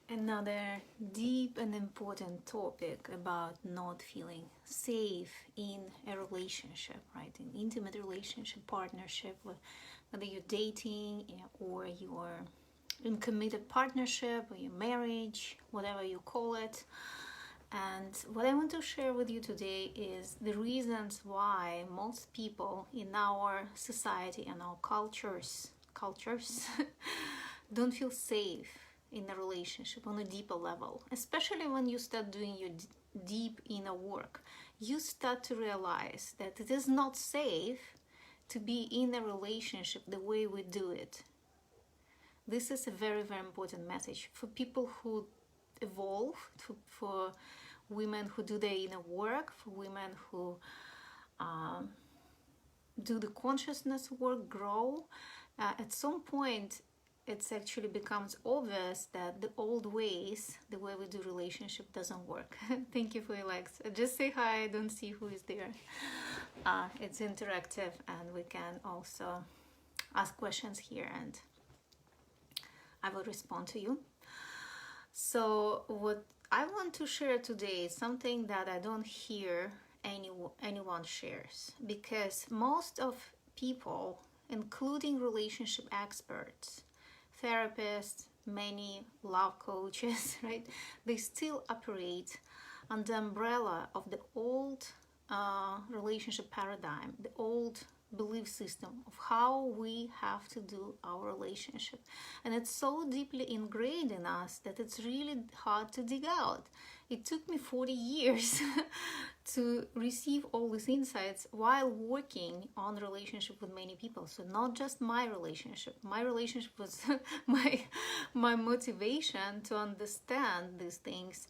Another deep and important topic about not feeling safe in a relationship, right? In intimate relationship, partnership, whether you're dating or you're in committed partnership or your marriage, whatever you call it. And what I want to share with you today is the reasons why most people in our society and our cultures don't feel safe in a relationship on a deeper level, especially when you start doing your deep inner work. You start to realize that it is not safe to be in a relationship the way we do it. This is a very, very important message for people who evolve, for women who do their inner work, for women who do the consciousness work, grow. At some point, it actually becomes obvious that the old ways, the way we do relationship, doesn't work. Thank you for your likes. Just say hi, I don't see who is there. It's interactive and we can also ask questions here and I will respond to you. So what I want to share today is something that I don't hear anyone shares, because most of people, including relationship experts, therapists, many love coaches, right? They still operate under the umbrella of the old relationship paradigm, the old belief system of how we have to do our relationship. And it's so deeply ingrained in us that it's really hard to dig out. It took me 40 years to receive all these insights while working on relationship with many people. So not just my relationship. My relationship was my motivation to understand these things.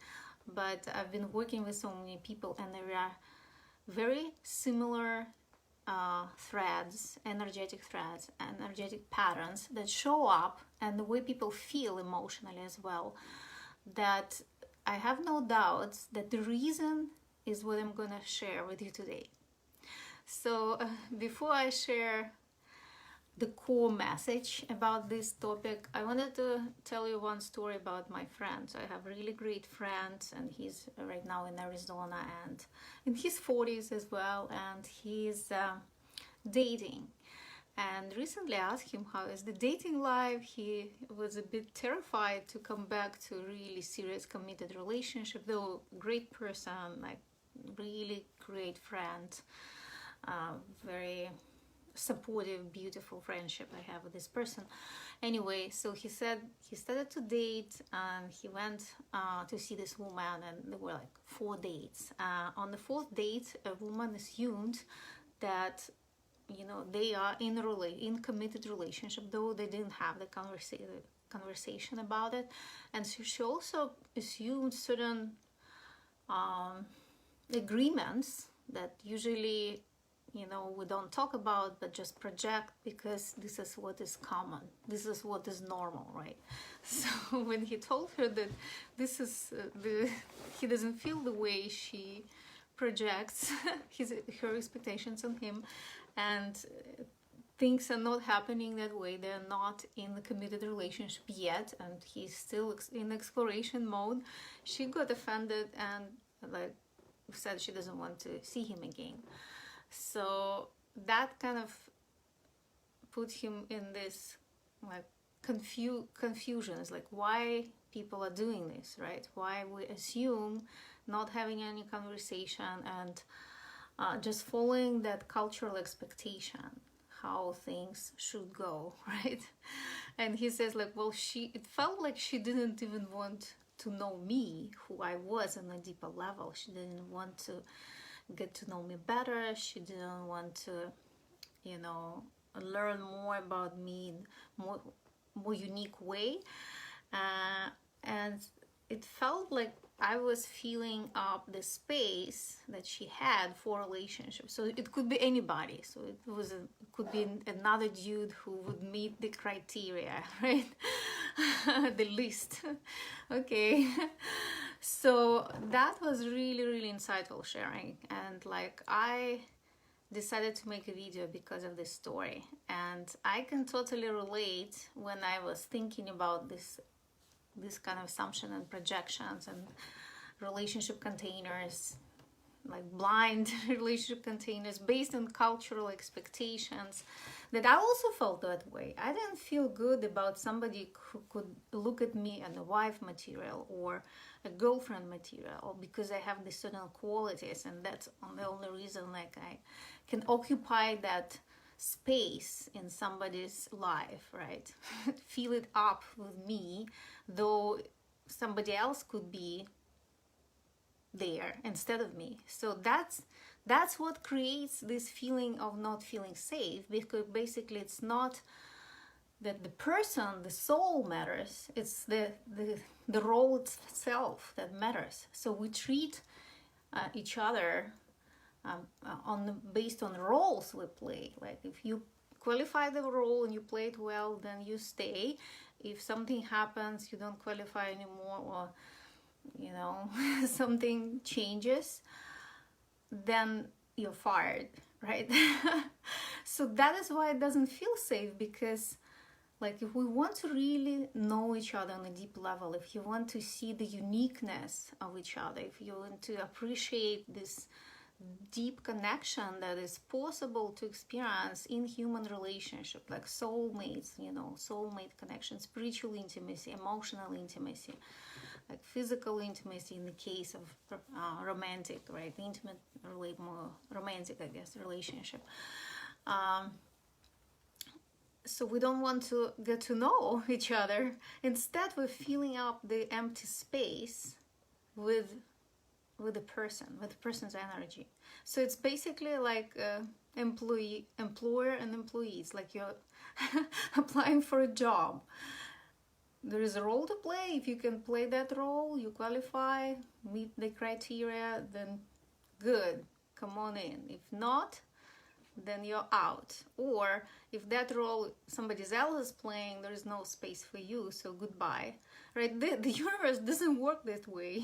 But I've been working with so many people and there are very similar threads, energetic patterns that show up, and the way people feel emotionally as well, that I have no doubts that the reason is what I'm gonna share with you today. So before I share the core message about this topic, I wanted to tell you one story about my friend. So I have really great friends and he's right now in Arizona and in his 40s as well, and he's dating. And recently I asked him how is the dating life. He was a bit terrified to come back to a really serious committed relationship, though great person, like really great friend, very supportive, beautiful friendship I have with this person. Anyway, so he said he started to date and he went to see this woman, and there were like 4 dates. On the 4th date, a woman assumed that they are in committed relationship, though they didn't have the conversation about it. And so she also assumed certain agreements that usually we don't talk about but just project, because this is what is common, this is what is normal, right? So when he told her that this is he doesn't feel the way she projects her expectations on him, and things are not happening that way, they're not in the committed relationship yet, and he's still in exploration mode, she got offended and like said she doesn't want to see him again. So that kind of put him in this like confusion. It's like why people are doing this, right? Why we assume not having any conversation and just following that cultural expectation, how things should go, right? And he says like, well, it felt like she didn't even want to know me, who I was on a deeper level. She didn't want to get to know me better. She didn't want to, learn more about me in more unique way. And it felt like I was filling up the space that she had for relationships. So it could be anybody. So it could be another dude who would meet the criteria, right? The list. Okay. So that was really, really insightful sharing. And like I decided to make a video because of this story. And I can totally relate when I was thinking about this this kind of assumption and projections and relationship containers, like blind relationship containers based on cultural expectations, that I also felt that way. I didn't feel good about somebody who could look at me as a wife material or a girlfriend material because I have these certain qualities, and that's the only reason like I can occupy that space in somebody's life, right? Fill it up with me, though somebody else could be there instead of me. So that's what creates this feeling of not feeling safe, because basically it's not that the person, the soul matters, it's the role itself that matters. So we treat each other based on roles we play. Like if you qualify the role and you play it well, then you stay. If something happens, you don't qualify anymore, or something changes, then you're fired, right? So that is why it doesn't feel safe, because like if we want to really know each other on a deep level, if you want to see the uniqueness of each other, if you want to appreciate this deep connection that is possible to experience in human relationship, like soulmates, soulmate connection, spiritual intimacy, emotional intimacy, like physical intimacy in the case of romantic, right? Intimate, more romantic, I guess, relationship. So we don't want to get to know each other. Instead, we're filling up the empty space with the person's energy. So it's basically like employer and employees, like you're applying for a job. There is a role to play. If you can play that role, you qualify, meet the criteria, then good, come on in. If not, then you're out. Or if that role somebody else is playing, there is no space for you, so goodbye. Right? The universe doesn't work that way.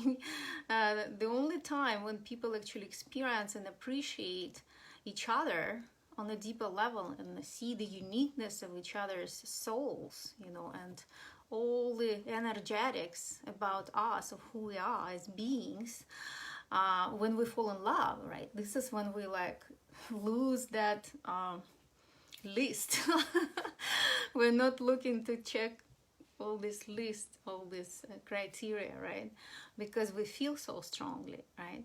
The only time when people actually experience and appreciate each other on a deeper level and see the uniqueness of each other's souls, and all the energetics about us, of who we are as beings, when we fall in love, right? This is when we like lose that list. We're not looking to check all this list, all this criteria, right? Because we feel so strongly, right?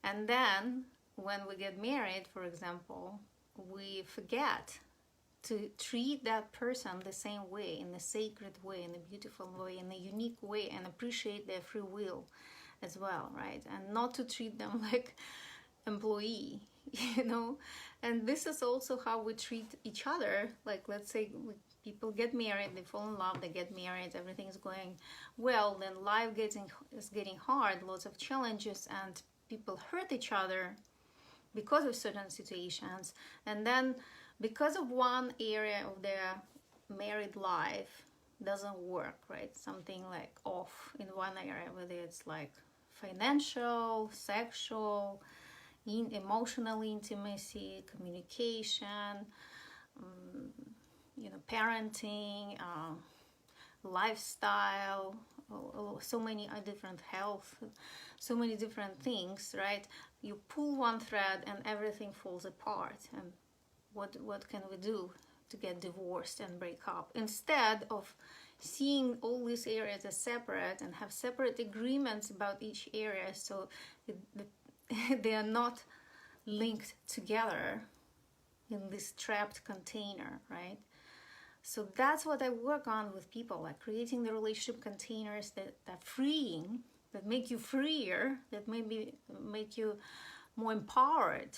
And then when we get married, for example, we forget to treat that person the same way, in a sacred way, in a beautiful way, in a unique way, and appreciate their free will as well, right? And not to treat them like employee, And this is also how we treat each other. Like, let's say people get married, they fall in love, they get married, everything's going well, then life is getting hard, lots of challenges, and people hurt each other because of certain situations. And then because of one area of their married life doesn't work, right? Something like off in one area, whether it's like financial, sexual, emotional intimacy, communication, parenting, lifestyle, so many different health, so many different things, right? You pull one thread and everything falls apart. And what can we do to get divorced and break up? Instead of seeing all these areas as separate and have separate agreements about each area, so they are not linked together in this trapped container, right? So that's what I work on with people, like creating the relationship containers that are freeing, that make you freer, that maybe make you more empowered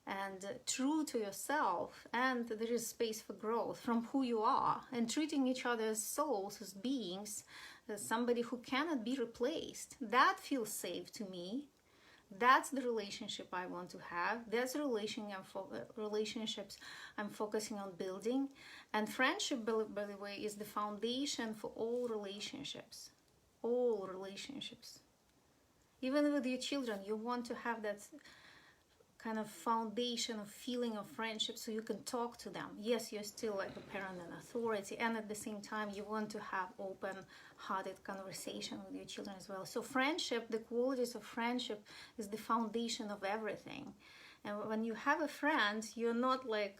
and true to yourself, and there is space for growth from who you are, and treating each other as souls, as beings, as somebody who cannot be replaced. That feels safe to me. That's the relationship I want to have. That's the relationships I'm focusing on building. And friendship, by the way, is the foundation for all relationships. All relationships. Even with your children, you want to have that kind of foundation of feeling of friendship, so you can talk to them. Yes, you're still like a parent and authority, and at the same time you want to have open-hearted conversation with your children as well. So friendship, the qualities of friendship is the foundation of everything. And when you have a friend, you're not like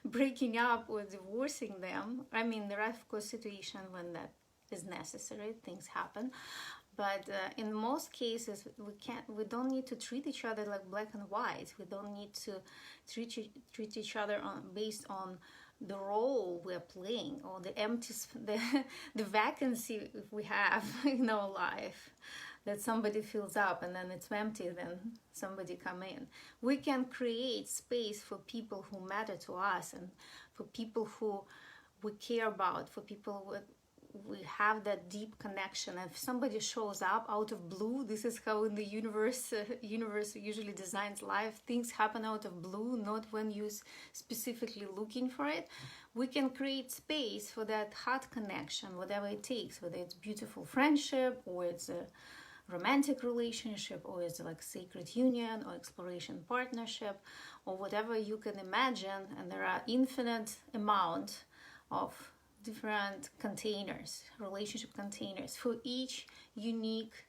breaking up or divorcing them. I mean, there are of course situations when that is necessary, things happen, but in most cases we don't need to treat each other like black and white. We don't need to treat each other based on the role we're playing, or the vacancy we have in our life, that somebody fills up and then it's empty, then somebody come in. We can create space for people who matter to us, and for people who we care about, for people with we have that deep connection. And if somebody shows up out of blue, this is how in the universe usually designs life. Things happen out of blue, not when you're specifically looking for it. We can create space for that heart connection, whatever it takes, whether it's beautiful friendship, or it's a romantic relationship, or it's like sacred union, or exploration partnership, or whatever you can imagine. And there are infinite amount of different containers, relationship containers, for each unique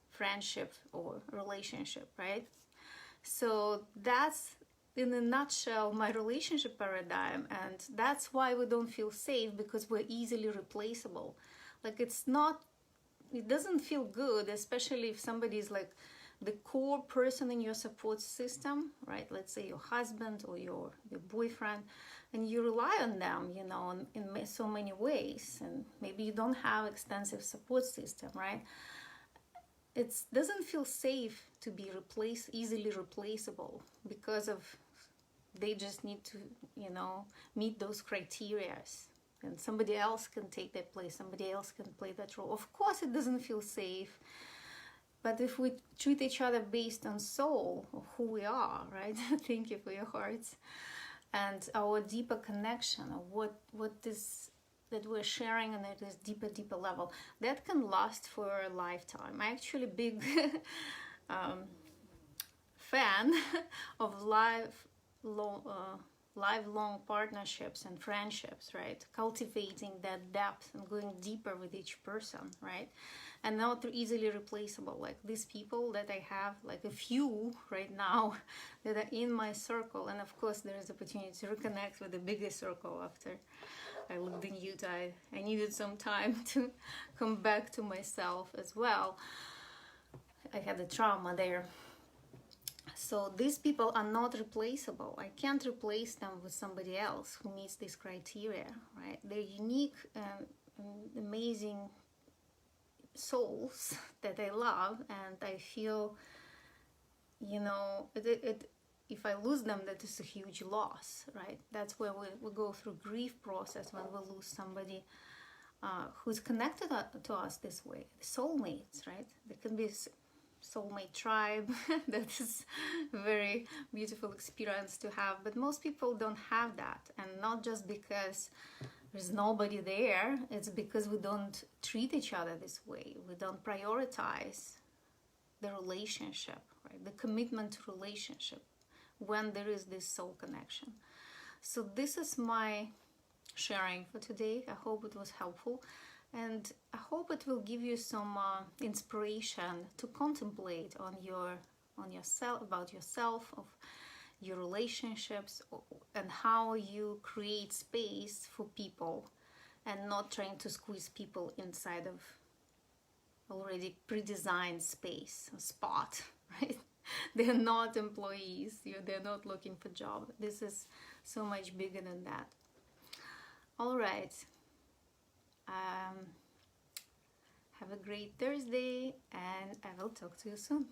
friendship or relationship, right? So that's in a nutshell my relationship paradigm, and that's why we don't feel safe, because we're easily replaceable. Like it doesn't feel good, especially if somebody is like the core person in your support system, right? Let's say your husband or your boyfriend, and you rely on them, you know, in so many ways, and maybe you don't have extensive support system, right? It doesn't feel safe to be easily replaceable, because of they just need to, you know, meet those criteria, and somebody else can take that place, somebody else can play that role. Of course it doesn't feel safe, but if we treat each other based on soul, of who we are, right? Thank you for your hearts. And our deeper connection of what is that we're sharing on this deeper level, that can last for a lifetime. I'm actually a big fan of lifelong partnerships and friendships, right? Cultivating that depth and going deeper with each person, right? And not easily replaceable. Like these people that I have, like a few right now that are in my circle. And of course there is opportunity to reconnect with the bigger circle after I lived in Utah. I needed some time to come back to myself as well. I had a trauma there. So these people are not replaceable. I can't replace them with somebody else who meets this criteria, right? They're unique and amazing souls that I love, and I feel, you know, if I lose them, that is a huge loss, right? That's where we go through grief process when we lose somebody who's connected to us this way. Soulmates, right? There can be soulmate tribe. That is a very beautiful experience to have, but most people don't have that, and not just because there's nobody there, it's because we don't treat each other this way. We don't prioritize the relationship, right? The commitment to relationship when there is this soul connection. So this is my sharing for today. I hope it was helpful, and I hope it will give you some inspiration to contemplate on yourself, about yourself, of your relationships, and how you create space for people, and not trying to squeeze people inside of already pre-designed space, a spot, right? They're not employees, they're not looking for job. This is so much bigger than that. All right. Have a great Thursday, and I will talk to you soon.